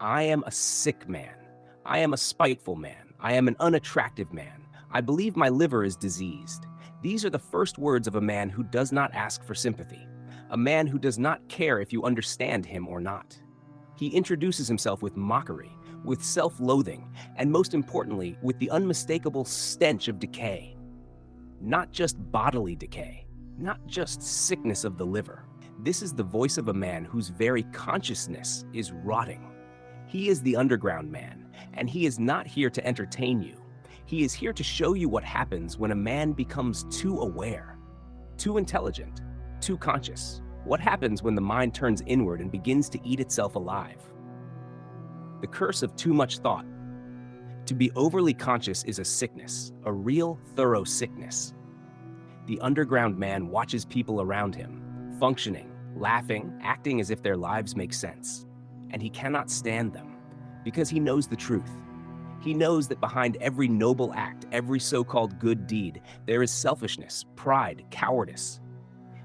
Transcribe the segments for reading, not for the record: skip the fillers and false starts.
I am a sick man. I am a spiteful man. I am an unattractive man. I believe my liver is diseased. These are the first words of a man who does not ask for sympathy, a man who does not care if you understand him or not. He introduces himself with mockery, with self-loathing, and most importantly, with the unmistakable stench of decay. Not just bodily decay, not just sickness of the liver. This is the voice of a man whose very consciousness is rotting. He is the underground man, and he is not here to entertain you. He is here to show you what happens when a man becomes too aware, too intelligent, too conscious. What happens when the mind turns inward and begins to eat itself alive? The curse of too much thought. To be overly conscious is a sickness, a real, thorough sickness. The underground man watches people around him, functioning, laughing, acting as if their lives make sense. And he cannot stand them, because he knows the truth. He knows that behind every noble act, every so-called good deed, there is selfishness, pride, cowardice.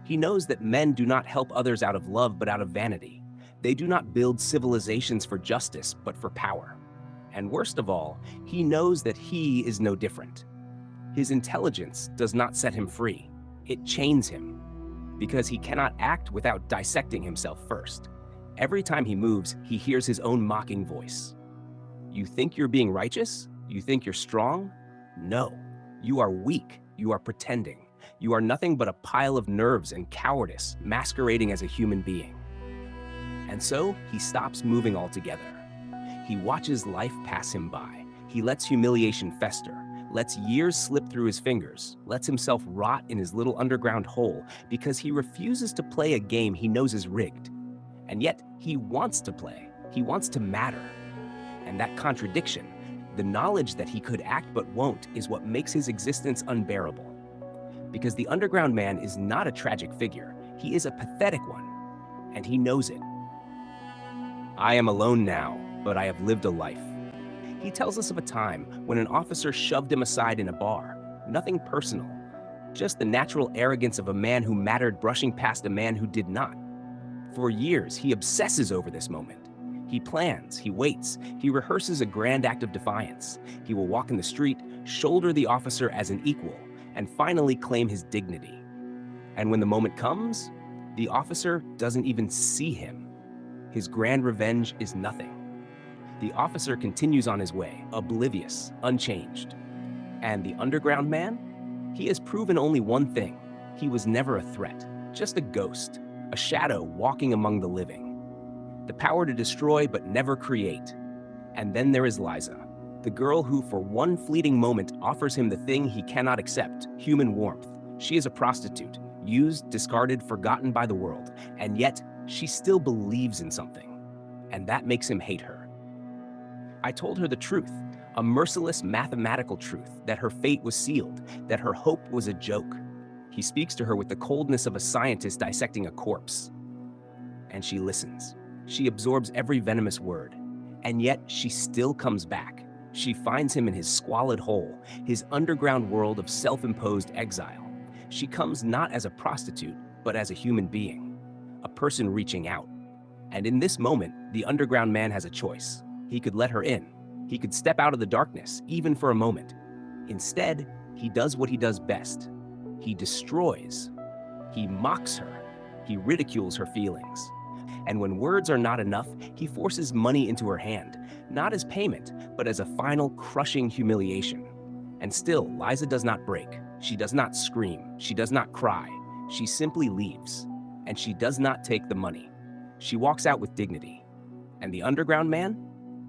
He knows that men do not help others out of love, but out of vanity. They do not build civilizations for justice, but for power. And worst of all, he knows that he is no different. His intelligence does not set him free. It chains him, because he cannot act without dissecting himself first. Every time he moves, he hears his own mocking voice. You think you're being righteous? You think you're strong? No, you are weak. You are pretending. You are nothing but a pile of nerves and cowardice masquerading as a human being. And so he stops moving altogether. He watches life pass him by. He lets humiliation fester, lets years slip through his fingers, lets himself rot in his little underground hole because he refuses to play a game he knows is rigged. And yet he wants to play. He wants to matter. And that contradiction, the knowledge that he could act but won't, is what makes his existence unbearable. Because the underground man is not a tragic figure. He is a pathetic one, and he knows it. I am alone now, but I have lived a life. He tells us of a time when an officer shoved him aside in a bar. Nothing personal, just the natural arrogance of a man who mattered brushing past a man who did not. For years, he obsesses over this moment. He plans, he waits, he rehearses a grand act of defiance. He will walk in the street, shoulder the officer as an equal, and finally claim his dignity. And when the moment comes, the officer doesn't even see him. His grand revenge is nothing. The officer continues on his way, oblivious, unchanged. And the underground man? He has proven only one thing. He was never a threat, just a ghost, a shadow walking among the living. The power to destroy but never create. And then there is Liza, the girl who for one fleeting moment offers him the thing he cannot accept, human warmth. She is a prostitute, used, discarded, forgotten by the world, and yet she still believes in something, and that makes him hate her. I told her the truth, a merciless mathematical truth, that her fate was sealed, that her hope was a joke. He speaks to her with the coldness of a scientist dissecting a corpse. And she listens. She absorbs every venomous word, and yet she still comes back. She finds him in his squalid hole, his underground world of self-imposed exile. She comes not as a prostitute, but as a human being, a person reaching out. And in this moment, the underground man has a choice. He could let her in. He could step out of the darkness, even for a moment. Instead, he does what he does best. He destroys. He mocks her. He ridicules her feelings. And when words are not enough, he forces money into her hand, not as payment, but as a final crushing humiliation. And still, Liza does not break. She does not scream. She does not cry. She simply leaves. And she does not take the money. She walks out with dignity. And the underground man?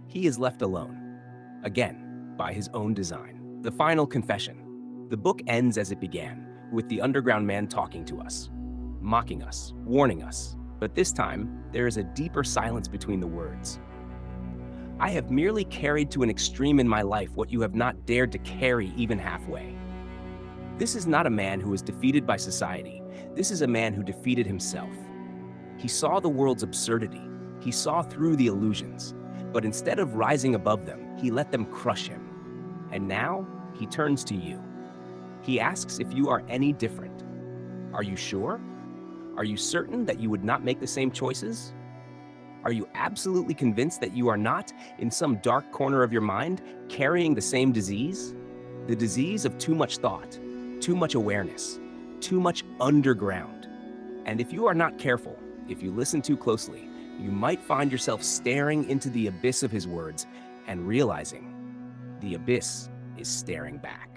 He is left alone. Again, by his own design. The final confession. The book ends as it began, with the underground man talking to us, mocking us, warning us. But this time, there is a deeper silence between the words. I have merely carried to an extreme in my life what you have not dared to carry even halfway. This is not a man who was defeated by society. This is a man who defeated himself. He saw the world's absurdity. He saw through the illusions. But instead of rising above them, he let them crush him. And now, he turns to you. He asks if you are any different. Are you sure? Are you certain that you would not make the same choices? Are you absolutely convinced that you are not, in some dark corner of your mind, carrying the same disease? The disease of too much thought, too much awareness, too much underground. And if you are not careful, if you listen too closely, you might find yourself staring into the abyss of his words and realizing the abyss is staring back.